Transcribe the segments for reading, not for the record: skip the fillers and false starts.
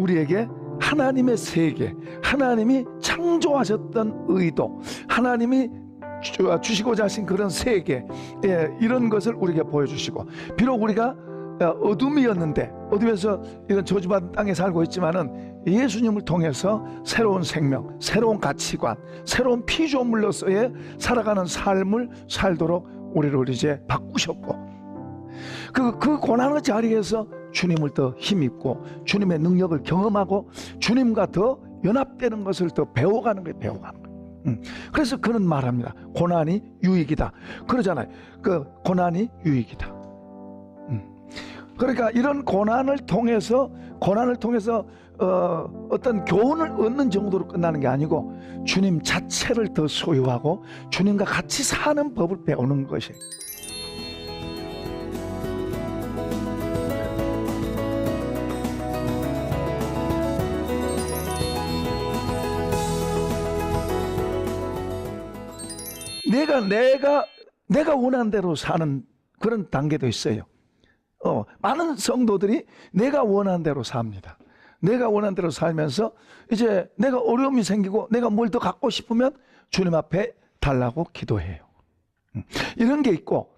우리에게 하나님의 세계, 하나님이 창조하셨던 의도, 하나님이 주시고자 하신 그런 세계, 이런 것을 우리에게 보여주시고, 비록 우리가 어둠이었는데, 어둠에서 이런 저주받은 땅에 살고 있지만은 예수님을 통해서 새로운 생명, 새로운 가치관, 새로운 피조물로서의 살아가는 삶을 살도록 우리를 이제 바꾸셨고, 그 고난의 자리에서 주님을 더 힘입고 주님의 능력을 경험하고 주님과 더 연합되는 것을 더 배워가는 거예요. 배워가는 거예요. 그래서 그는 말합니다. 고난이 유익이다. 그러잖아요. 그 고난이 유익이다. 그러니까 이런 고난을 통해서 어떤 교훈을 얻는 정도로 끝나는 게 아니고 주님 자체를 더 소유하고 주님과 같이 사는 법을 배우는 것이에요. 내가 원하는 대로 사는 그런 단계도 있어요. 많은 성도들이 내가 원하는 대로 삽니다. 내가 원하는 대로 살면서 이제 내가 어려움이 생기고 내가 뭘 더 갖고 싶으면 주님 앞에 달라고 기도해요. 이런 게 있고,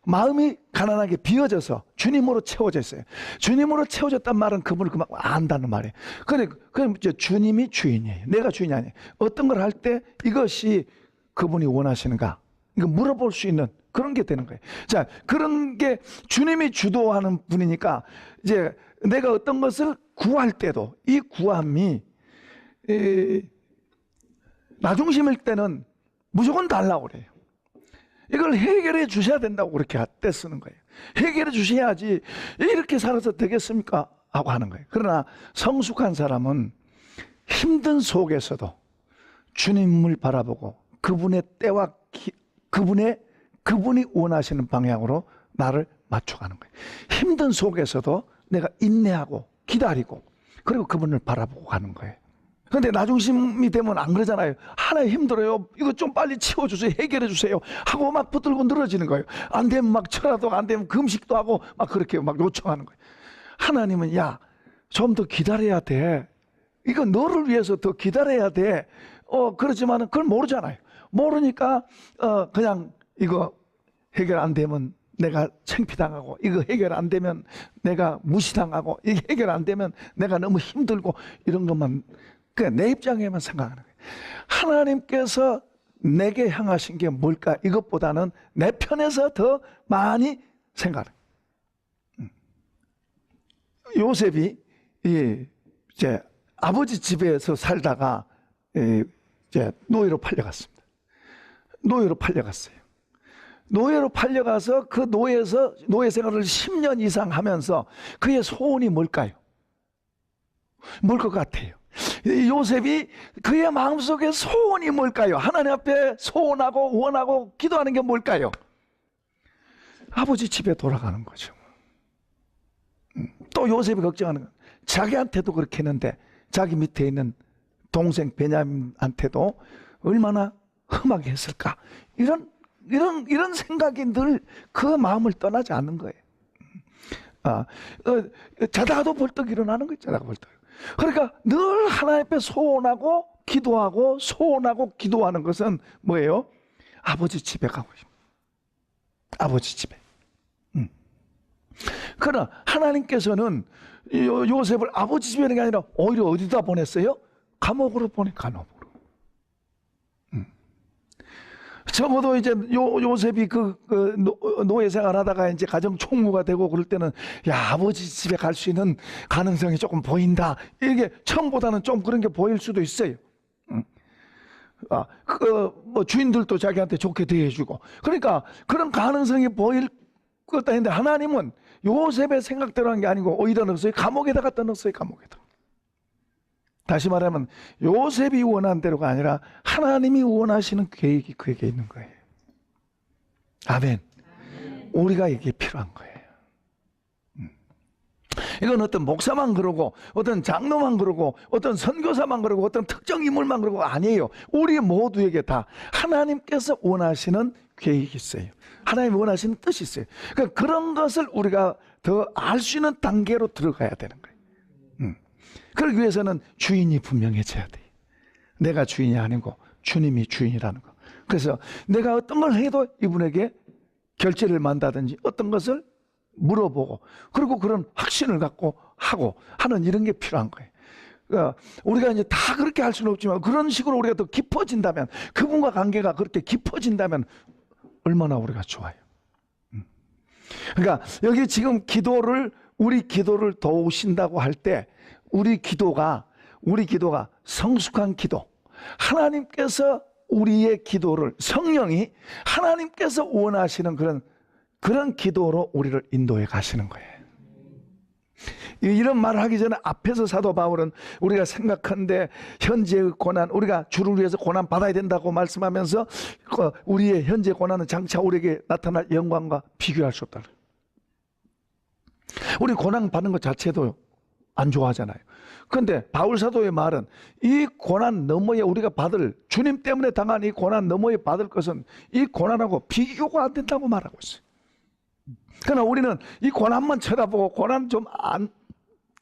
마음이 가난하게 비어져서 주님으로 채워져 있어요. 주님으로 채워졌단 말은 그분을 그만 안다는 말이에요. 그럼 주님이 주인이에요. 내가 주인이 아니에요. 어떤 걸 할 때 이것이 그분이 원하시는가, 이거 물어볼 수 있는 그런 게 되는 거예요. 자, 그런 게 주님이 주도하는 분이니까 이제 내가 어떤 것을 구할 때도 이 구함이 나 중심일 때는 무조건 달라고 그래요. 이걸 해결해 주셔야 된다고 그렇게 때 쓰는 거예요. 해결해 주셔야지 이렇게 살아서 되겠습니까? 하고 하는 거예요. 그러나 성숙한 사람은 힘든 속에서도 주님을 바라보고 그분의 때와 그분이 원하시는 방향으로 나를 맞춰가는 거예요. 힘든 속에서도 내가 인내하고 기다리고 그리고 그분을 바라보고 가는 거예요. 그런데 나 중심이 되면 안 그러잖아요. 하나님 힘들어요. 이거 좀 빨리 치워주세요. 해결해 주세요. 하고 막 붙들고 늘어지는 거예요. 안 되면 막 철화도 안 되면 금식도 하고 막 그렇게 막 요청하는 거예요. 하나님은 야, 좀 더 기다려야 돼. 이거 너를 위해서 더 기다려야 돼. 그렇지만은 그걸 모르잖아요. 모르니까 그냥 이거 해결 안 되면 내가 창피당하고, 이거 해결 안 되면 내가 무시당하고, 이게 해결 안 되면 내가 너무 힘들고, 이런 것만 그냥 내 입장에만 생각하는 거예요. 하나님께서 내게 향하신 게 뭘까? 이것보다는 내 편에서 더 많이 생각하는 거예요. 요셉이 이제 아버지 집에서 살다가 이제 노예로 팔려갔습니다. 노예로 팔려갔어요. 노예로 팔려가서 그 노예 생활을 10년 이상 하면서 그의 소원이 뭘까요? 뭘 것 같아요? 요셉이 그의 마음속에 소원이 뭘까요? 하나님 앞에 소원하고 원하고 기도하는 게 뭘까요? 아버지 집에 돌아가는 거죠. 또 요셉이 걱정하는 건 자기한테도 그렇게 했는데 자기 밑에 있는 동생 베냐민한테도 얼마나 험하게 했을까? 이런 생각이 늘 그 마음을 떠나지 않는 거예요. 자다가도 벌떡 일어나는 거예요. 자다가 벌떡. 그러니까 늘 하나님 앞에 소원하고 기도하고 소원하고 기도하는 것은 뭐예요? 아버지 집에 가고 싶어요. 아버지 집에. 그러나 하나님께서는 요셉을 아버지 집에 있는 게 아니라 오히려 어디다 보냈어요? 감옥으로 감옥으로. 적어도 이제 요셉이 노예 생활하다가 이제 가정 총무가 되고 그럴 때는 야, 아버지 집에 갈 수 있는 가능성이 조금 보인다. 이게 처음보다는 좀 그런 게 보일 수도 있어요. 뭐 주인들도 자기한테 좋게 대해주고. 그러니까 그런 가능성이 보일 것 같다 했는데 하나님은 요셉의 생각대로 한 게 아니고 어디다 넣었어요? 감옥에다 갖다 넣었어요. 감옥에다. 다시 말하면 요셉이 원한 대로가 아니라 하나님이 원하시는 계획이 그에게 있는 거예요. 아멘. 우리가 이게 필요한 거예요. 이건 어떤 목사만 그러고 어떤 장로만 그러고 어떤 선교사만 그러고 어떤 특정 인물만 그러고 아니에요. 우리 모두에게 다 하나님께서 원하시는 계획이 있어요. 하나님이 원하시는 뜻이 있어요. 그러니까 그런 것을 우리가 더 알 수 있는 단계로 들어가야 되는 거예요. 그러기 위해서는 주인이 분명해져야 돼. 내가 주인이 아니고 주님이 주인이라는 거. 그래서 내가 어떤 걸 해도 이분에게 결제를 만다든지 어떤 것을 물어보고, 그리고 그런 확신을 갖고 하고 하는 이런 게 필요한 거예요. 그러니까 우리가 이제 다 그렇게 할 수는 없지만 그런 식으로 우리가 더 깊어진다면, 그분과 관계가 그렇게 깊어진다면 얼마나 우리가 좋아요. 그러니까 여기 지금 우리 기도를 도우신다고 할 때 우리 기도가 성숙한 기도, 하나님께서 우리의 기도를, 성령이 하나님께서 원하시는 그런 기도로 우리를 인도해 가시는 거예요. 이런 말을 하기 전에 앞에서 사도 바울은 우리가 생각하는데 현재의 고난, 우리가 주를 위해서 고난 받아야 된다고 말씀하면서 우리의 현재 고난은 장차 우리에게 나타날 영광과 비교할 수 없다. 우리 고난 받는 것 자체도 안 좋아하잖아요. 그런데 바울 사도의 말은 이 고난 너머에 우리가 받을, 주님 때문에 당한 이 고난 너머에 받을 것은 이 고난하고 비교가 안 된다고 말하고 있어요. 그러나 우리는 이 고난만 쳐다보고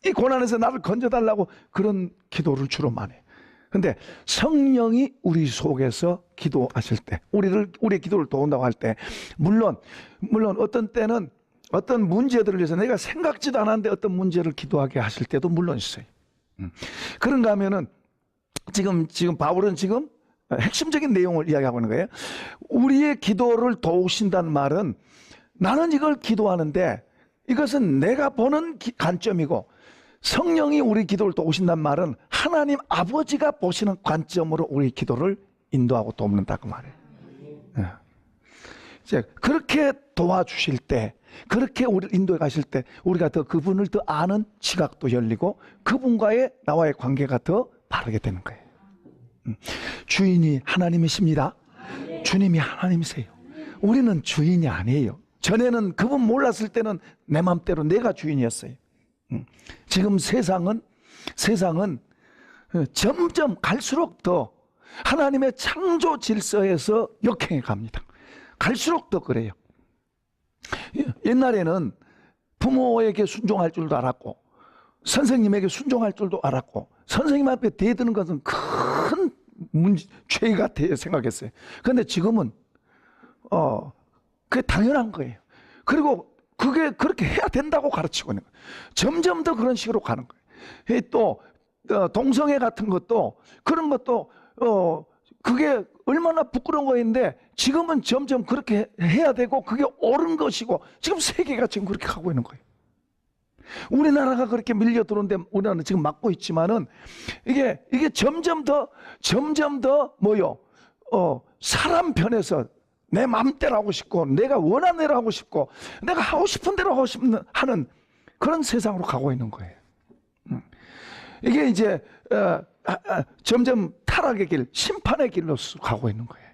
이 고난에서 나를 건져달라고 그런 기도를 주로만 해. 그런데 성령이 우리 속에서 기도하실 때, 우리의 기도를 도운다고 할 때, 물론 어떤 때는 어떤 문제들을 위해서 내가 생각지도 않았는데 어떤 문제를 기도하게 하실 때도 물론 있어요. 그런가 하면은 지금 바울은 지금 핵심적인 내용을 이야기하고 있는 거예요. 우리의 기도를 도우신다는 말은, 나는 이걸 기도하는데 이것은 내가 보는 관점이고, 성령이 우리 기도를 도우신다는 말은 하나님 아버지가 보시는 관점으로 우리 기도를 인도하고 돕는다고 말해요. 이제 그렇게 도와주실 때, 그렇게 우리를 인도해 가실 때 우리가 더 그분을 더 아는 시각도 열리고 그분과의 나와의 관계가 더 바르게 되는 거예요. 주인이 하나님이십니다. 주님이 하나님이세요. 우리는 주인이 아니에요. 전에는 그분 몰랐을 때는 내 맘대로 내가 주인이었어요. 지금 세상은 점점 갈수록 더 하나님의 창조 질서에서 역행해 갑니다. 갈수록 더 그래요. 옛날에는 부모에게 순종할 줄도 알았고 선생님에게 순종할 줄도 알았고 선생님 앞에 대드는 것은 큰 죄 같아 생각했어요. 그런데 지금은 그게 당연한 거예요. 그리고 그게 그렇게 해야 된다고 가르치고 있는 거예요. 점점 더 그런 식으로 가는 거예요. 또 동성애 같은 것도, 그런 것도 그게 얼마나 부끄러운 거였는데 지금은 점점 그렇게 해야 되고 그게 옳은 것이고, 지금 세계가 지금 그렇게 가고 있는 거예요. 우리나라가 그렇게 밀려 들어오는데 우리나라는 지금 막고 있지만은 이게 점점 더 뭐요? 사람 편에서 내 마음대로 하고 싶고, 내가 원하는 대로 하고 싶고, 내가 하고 싶은 대로 하는 그런 세상으로 가고 있는 거예요. 이게 이제 점점 타락의 길, 심판의 길로 가고 있는 거예요.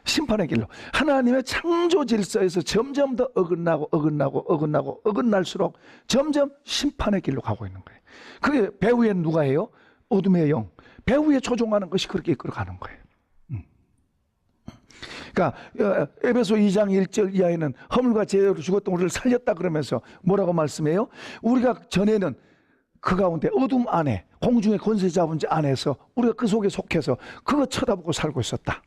심판의 길로. 하나님의 창조 질서에서 점점 더 어긋날수록 점점 심판의 길로 가고 있는 거예요. 그게 배후에 누가 해요? 어둠의 영. 배후에 조종하는 것이 그렇게 이끌어가는 거예요. 그러니까 에베소 2장 1절 이하에는 허물과 죄로 죽었던 우리를 살렸다 그러면서 뭐라고 말씀해요? 우리가 전에는 그 가운데 어둠 안에, 공중의 권세 잡은 자 안에서 우리가 그 속에 속해서 그거 쳐다보고 살고 있었다.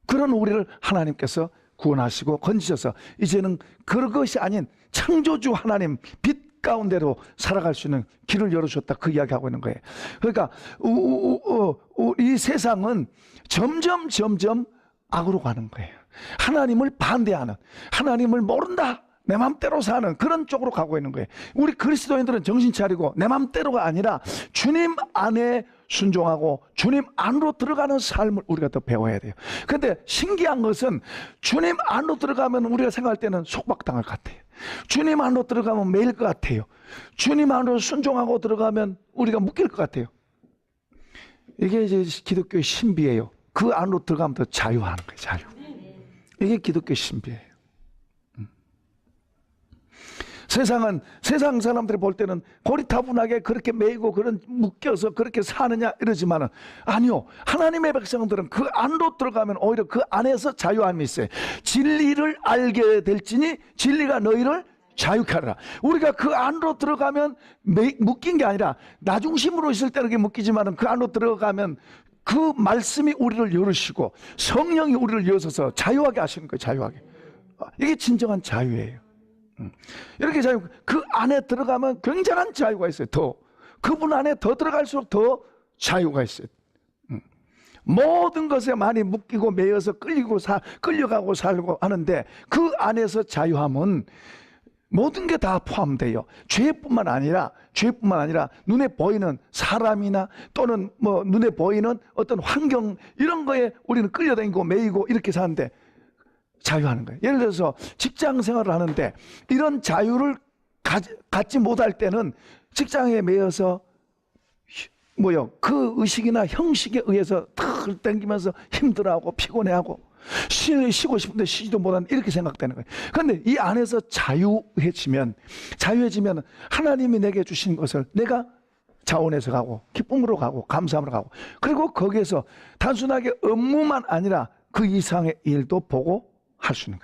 그런 우리를 하나님께서 구원하시고 건지셔서 이제는 그것이 아닌 창조주 하나님 빛 가운데로 살아갈 수 있는 길을 열어주셨다, 그 이야기하고 있는 거예요. 그러니까 이 세상은 점점 악으로 가는 거예요. 하나님을 반대하는, 하나님을 모른다, 내 맘대로 사는 그런 쪽으로 가고 있는 거예요. 우리 그리스도인들은 정신 차리고 내 맘대로가 아니라 주님 안에 순종하고 주님 안으로 들어가는 삶을 우리가 더 배워야 돼요. 그런데 신기한 것은 주님 안으로 들어가면 우리가 생각할 때는 속박당할 것 같아요. 주님 안으로 들어가면 매일 것 같아요. 주님 안으로 순종하고 들어가면 우리가 묶일 것 같아요. 이게 이제 기독교의 신비예요. 그 안으로 들어가면 더 자유하는 거예요. 자유. 이게 기독교의 신비예요. 세상 사람들이 볼 때는 고리타분하게 그렇게 매이고 그런 묶여서 그렇게 사느냐 이러지만은 아니요. 하나님의 백성들은 그 안으로 들어가면 오히려 그 안에서 자유함이 있어요. 진리를 알게 될지니 진리가 너희를 자유케 하라. 우리가 그 안으로 들어가면 묶인 게 아니라 나 중심으로 있을 때는 그게 묶이지만 그 안으로 들어가면 그 말씀이 우리를 열으시고 성령이 우리를 여셔서 자유하게 하시는 거예요. 자유하게. 이게 진정한 자유예요. 이렇게 자유, 그 안에 들어가면 굉장한 자유가 있어요. 더 그분 안에 더 들어갈수록 더 자유가 있어요. 모든 것에 많이 묶이고 매여서 끌려가고 살고 하는데 그 안에서 자유함은 모든 게 다 포함돼요. 죄뿐만 아니라 눈에 보이는 사람이나 또는 뭐 눈에 보이는 어떤 환경 이런 거에 우리는 끌려다니고 매이고 이렇게 사는데 자유하는 거예요. 예를 들어서 직장 생활을 하는데 이런 자유를 갖지 못할 때는 직장에 매여서 그 의식이나 형식에 의해서 탁 땡기면서 힘들어하고 피곤해하고 쉬고 싶은데 쉬지도 못하는 이렇게 생각되는 거예요. 그런데 이 안에서 자유해지면 하나님이 내게 주신 것을 내가 자원해서 가고 기쁨으로 가고 감사함으로 가고 그리고 거기에서 단순하게 업무만 아니라 그 이상의 일도 보고 할 수 있는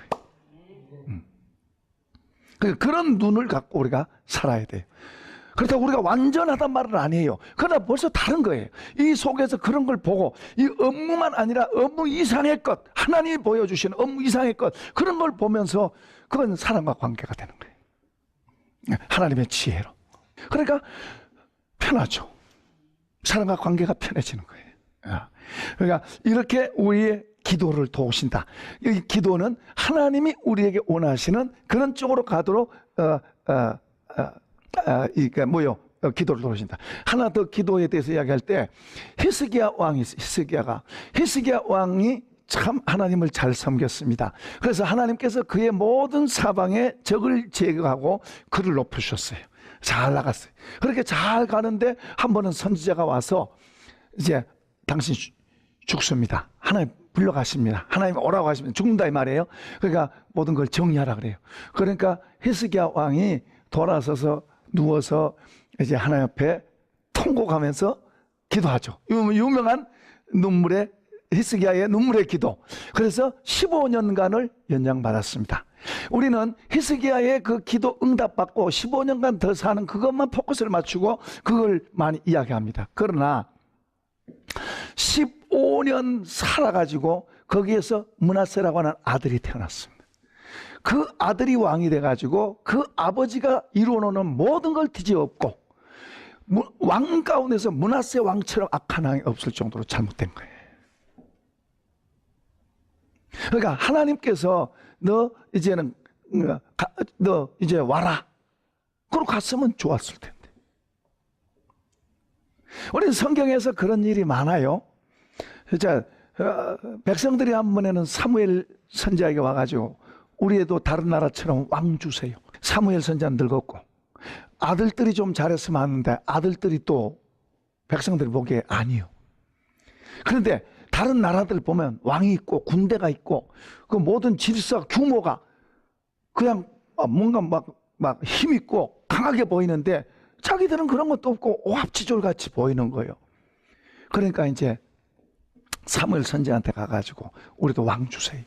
거예요. 그런 눈을 갖고 우리가 살아야 돼요. 그렇다고 우리가 완전하단 말은 아니에요. 그러나 벌써 다른 거예요. 이 속에서 그런 걸 보고 이 업무만 아니라 업무 이상의 것, 하나님이 보여주시는 업무 이상의 것 그런 걸 보면서 그건 사람과 관계가 되는 거예요. 하나님의 지혜로. 그러니까 편하죠. 사람과 관계가 편해지는 거예요. 그러니까 이렇게 우리의 기도를 도우신다. 이 기도는 하나님이 우리에게 원하시는 그런 쪽으로 가도록 기도를 도우신다. 하나 더 기도에 대해서 이야기할 때 히스기야 왕이 참 하나님을 잘 섬겼습니다. 그래서 하나님께서 그의 모든 사방에 적을 제거하고 그를 높여주셨어요. 잘 나갔어요. 그렇게 잘 가는데 한 번은 선지자가 와서 이제 당신 죽습니다. 하나님 불러가십니다. 하나님 오라고 하시면 죽는다 이 말이에요. 그러니까 모든 걸 정리하라 그래요. 그러니까 히스기야 왕이 돌아서서 누워서 이제 하나님 앞에 통곡하면서 기도하죠. 유명한 히스기야의 눈물의 기도. 그래서 15년간을 연장받았습니다. 우리는 히스기야의 그 기도 응답받고 15년간 더 사는 그것만 포커스를 맞추고 그걸 많이 이야기합니다. 그러나 15년 살아가지고 거기에서 므낫세라고 하는 아들이 태어났습니다. 그 아들이 왕이 돼가지고 그 아버지가 이루어놓은 모든 걸 뒤집었고 왕 가운데서 므낫세 왕처럼 악한 왕이 없을 정도로 잘못된 거예요. 그러니까 하나님께서 너 이제 와라. 그러고 갔으면 좋았을 텐데. 우리는 성경에서 그런 일이 많아요. 진짜 백성들이 한 번에는 사무엘 선지자에게 와가지고 우리에도 다른 나라처럼 왕 주세요. 사무엘 선지자는 늙었고 아들들이 좀 잘했으면 하는데 아들들이 또 백성들이 보기에 아니요. 그런데 다른 나라들 보면 왕이 있고 군대가 있고 그 모든 질서 규모가 그냥 뭔가 막 힘있고 강하게 보이는데 자기들은 그런 것도 없고 오합지졸 같이 보이는 거예요. 그러니까 이제 사무엘 선지자한테 가가지고 우리도 왕 주세요.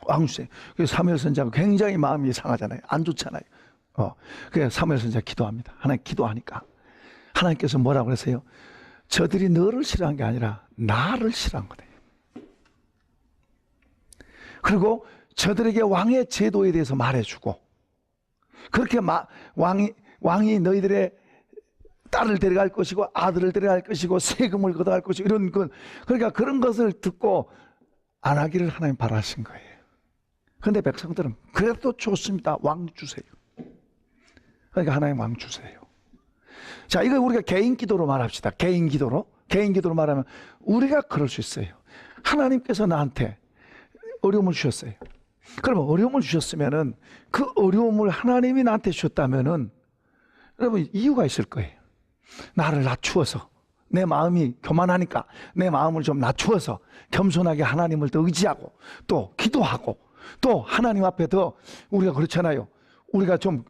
왕 주세요. 그래서 사무엘 선지자가 굉장히 마음이 상하잖아요. 안 좋잖아요. 그래서 사무엘 선지자 기도합니다. 하나님 기도하니까 하나님께서 뭐라고 그러세요? 저들이 너를 싫어한 게 아니라 나를 싫어한 거다. 그리고 저들에게 왕의 제도에 대해서 말해주고 그렇게 왕이 너희들의 딸을 데려갈 것이고 아들을 데려갈 것이고 세금을 걷어갈 것이고 이런 것 그러니까 그런 것을 듣고 안 하기를 하나님 바라신 거예요. 그런데 백성들은 그래도 좋습니다. 왕 주세요. 그러니까 하나님 왕 주세요. 자, 이거 우리가 개인 기도로 말합시다. 개인 기도로 말하면 우리가 그럴 수 있어요. 하나님께서 나한테 어려움을 주셨어요. 그러면 어려움을 주셨으면은 그 어려움을 하나님이 나한테 주셨다면은 여러분 이유가 있을 거예요. 나를 낮추어서 내 마음이 교만하니까 내 마음을 좀 낮추어서 겸손하게 하나님을 더 의지하고 또 기도하고 또 하나님 앞에 더 우리가 그렇잖아요. 우리가 좀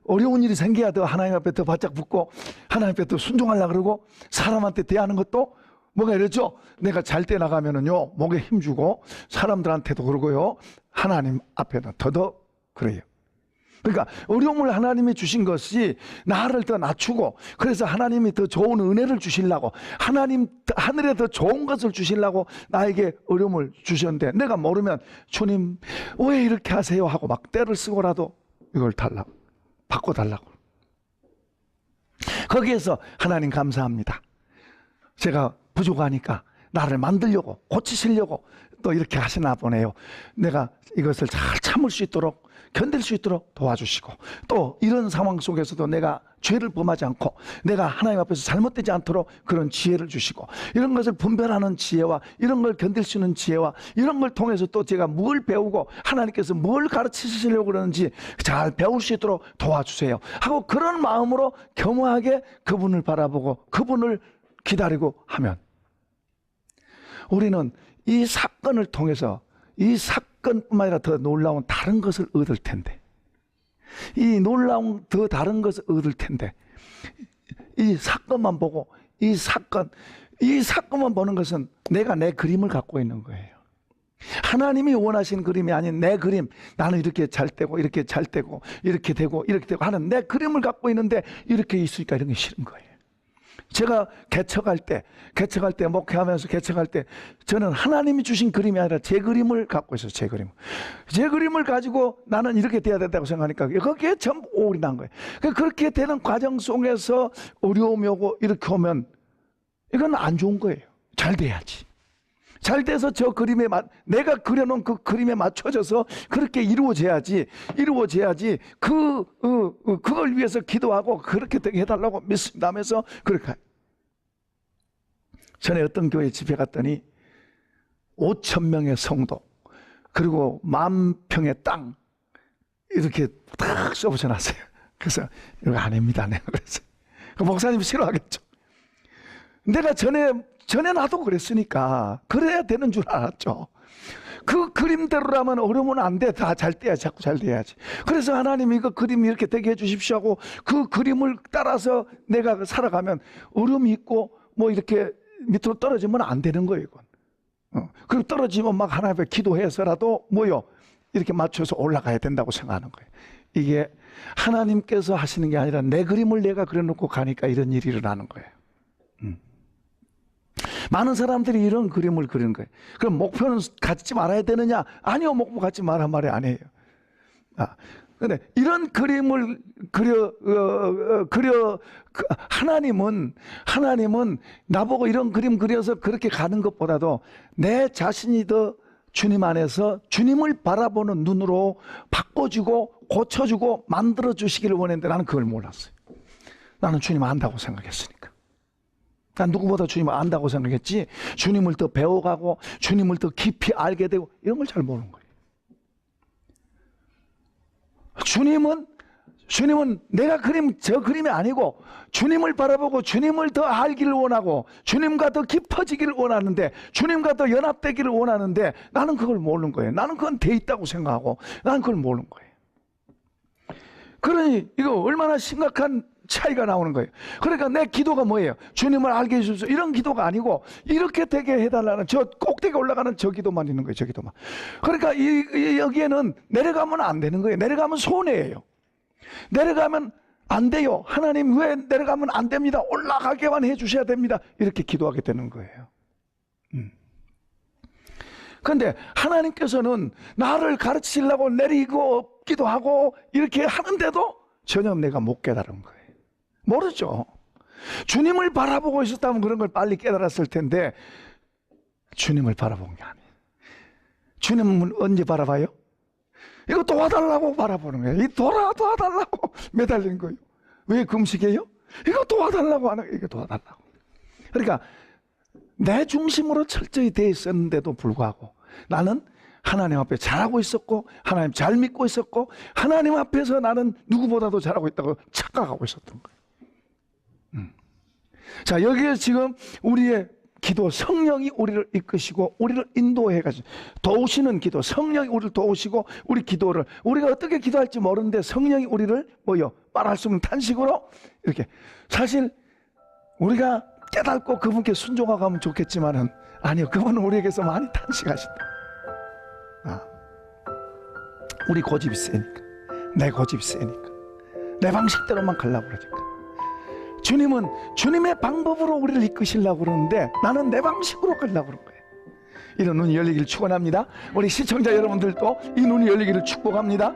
어려운 일이 생겨야 더 하나님 앞에 더 바짝 붙고 하나님 앞에 더 순종하려고 그러고 사람한테 대하는 것도 뭐가 이러죠? 내가 잘 때 나가면은요 목에 힘주고 사람들한테도 그러고요 하나님 앞에도 더더 그래요. 그러니까 어려움을 하나님이 주신 것이 나를 더 낮추고, 그래서 하나님이 더 좋은 은혜를 주시려고, 하나님 하늘에 더 좋은 것을 주시려고 나에게 어려움을 주셨는데, 내가 모르면 주님 왜 이렇게 하세요 하고 막 떼를 쓰고라도 이걸 달라고, 바꿔달라고. 거기에서 하나님 감사합니다. 제가 부족하니까 나를 만들려고, 고치시려고 또 이렇게 하시나 보네요. 내가 이것을 잘 참을 수 있도록, 견딜 수 있도록 도와주시고, 또 이런 상황 속에서도 내가 죄를 범하지 않고 내가 하나님 앞에서 잘못되지 않도록 그런 지혜를 주시고, 이런 것을 분별하는 지혜와 이런 걸 견딜 수 있는 지혜와 이런 걸 통해서 또 제가 뭘 배우고 하나님께서 뭘 가르치시려고 그러는지 잘 배울 수 있도록 도와주세요 하고, 그런 마음으로 겸허하게 그분을 바라보고 그분을 기다리고 하면, 우리는 이 사건을 통해서, 이 사건뿐만 아니라 더 놀라운 다른 것을 얻을 텐데, 이 놀라운 더 다른 것을 얻을 텐데, 이 사건만 보고, 이 사건만 보는 것은 내가 내 그림을 갖고 있는 거예요. 하나님이 원하신 그림이 아닌 내 그림, 나는 이렇게 잘 되고 이렇게 잘 되고 이렇게 되고 이렇게 되고 하는 내 그림을 갖고 있는데, 이렇게 있으니까 이런 게 싫은 거예요. 제가 개척할 때, 목회하면서 개척할 때, 저는 하나님이 주신 그림이 아니라 제 그림을 갖고 있어요. 제 그림을 가지고 나는 이렇게 돼야 된다고 생각하니까 거기에 전부 올인한 거예요. 그렇게 되는 과정 속에서 어려움이 오고 이렇게 오면 이건 안 좋은 거예요. 잘 돼야지. 잘 돼서 저 그림에 내가 그려놓은 그 그림에 맞춰져서 그렇게 이루어져야지 그걸 위해서 기도하고 그렇게 되게 해달라고 믿습니다 하면서 그렇게. 전에 어떤 교회 집회 갔더니 5,000명의 성도, 그리고 10,000평의 땅 이렇게 딱 써붙여놨어요. 그래서 이거 아닙니다. 그래서 그 목사님이 싫어하겠죠. 내가 전에 나도 그랬으니까 그래야 되는 줄 알았죠. 그 그림대로라면 어려우면 안 돼. 다 잘 돼야지. 자꾸 잘 돼야지. 그래서 하나님이 그 그림 이렇게 되게 해주십시오 하고 그 그림을 따라서 내가 살아가면 어려움이 있고 뭐 이렇게 밑으로 떨어지면 안 되는 거예요. 이건. 그리고 떨어지면 막 하나님 앞에 기도해서라도 이렇게 맞춰서 올라가야 된다고 생각하는 거예요. 이게 하나님께서 하시는 게 아니라 내 그림을 내가 그려놓고 가니까 이런 일이 일어나는 거예요. 많은 사람들이 이런 그림을 그리는 거예요. 그럼 목표는 갖지 말아야 되느냐? 아니요, 목표 갖지 말란 말이 아니에요. 근데 이런 그림을 하나님은 나보고 이런 그림 그려서 그렇게 가는 것보다도 내 자신이 더 주님 안에서 주님을 바라보는 눈으로 바꿔주고 고쳐주고 만들어주시기를 원했는데, 나는 그걸 몰랐어요. 나는 주님 안다고 생각했으니까. 난 누구보다 주님을 안다고 생각했지, 주님을 더 배워가고 주님을 더 깊이 알게 되고 이런 걸 잘 모르는 거예요. 주님은 내가 저 그림이 아니고 주님을 바라보고 주님을 더 알기를 원하고 주님과 더 깊어지기를 원하는데, 주님과 더 연합되기를 원하는데, 나는 그걸 모르는 거예요. 나는 그건 돼 있다고 생각하고 나는 그걸 모르는 거예요. 그러니 이거 얼마나 심각한 차이가 나오는 거예요. 그러니까 내 기도가 뭐예요? 주님을 알게 해주소서, 이런 기도가 아니고 이렇게 되게 해달라는, 저 꼭대기에 올라가는 저 기도만 있는 거예요. 저 기도만. 그러니까 여기에는 내려가면 안 되는 거예요. 내려가면 손해예요. 내려가면 안 돼요. 하나님 왜 내려가면 안 됩니다. 올라가게만 해주셔야 됩니다. 이렇게 기도하게 되는 거예요. 그런데 하나님께서는 나를 가르치려고 내리고 기도하고 이렇게 하는데도 전혀 내가 못 깨달은 거예요. 모르죠. 주님을 바라보고 있었다면 그런 걸 빨리 깨달았을 텐데, 주님을 바라본 게 아니에요. 주님은 언제 바라봐요? 이거 도와달라고 바라보는 거예요. 이 도와달라고 매달린 거예요. 왜 금식해요? 이거 도와달라고 하는 거예요. 이거 도와달라고. 그러니까 내 중심으로 철저히 돼 있었는데도 불구하고 나는 하나님 앞에 잘하고 있었고, 하나님 잘 믿고 있었고, 하나님 앞에서 나는 누구보다도 잘하고 있다고 착각하고 있었던 거예요. 자, 여기에 지금 우리의 기도, 성령이 우리를 이끄시고 우리를 인도해가지고 도우시는 기도, 성령이 우리를 도우시고 우리 기도를, 우리가 어떻게 기도할지 모르는데 성령이 우리를 말할 수 없는 탄식으로 이렇게, 사실 우리가 깨닫고 그분께 순종하고 가면 좋겠지만은 아니요, 그분은 우리에게서 많이 탄식하신다. 우리 고집이 세니까, 내 고집 세니까, 내 방식대로만 가려고 그러니까. 주님은 주님의 방법으로 우리를 이끄시려고 그러는데 나는 내 방식으로 가려고 그런 거예요. 이런 눈이 열리기를 축원합니다. 우리 시청자 여러분들도 이 눈이 열리기를 축복합니다.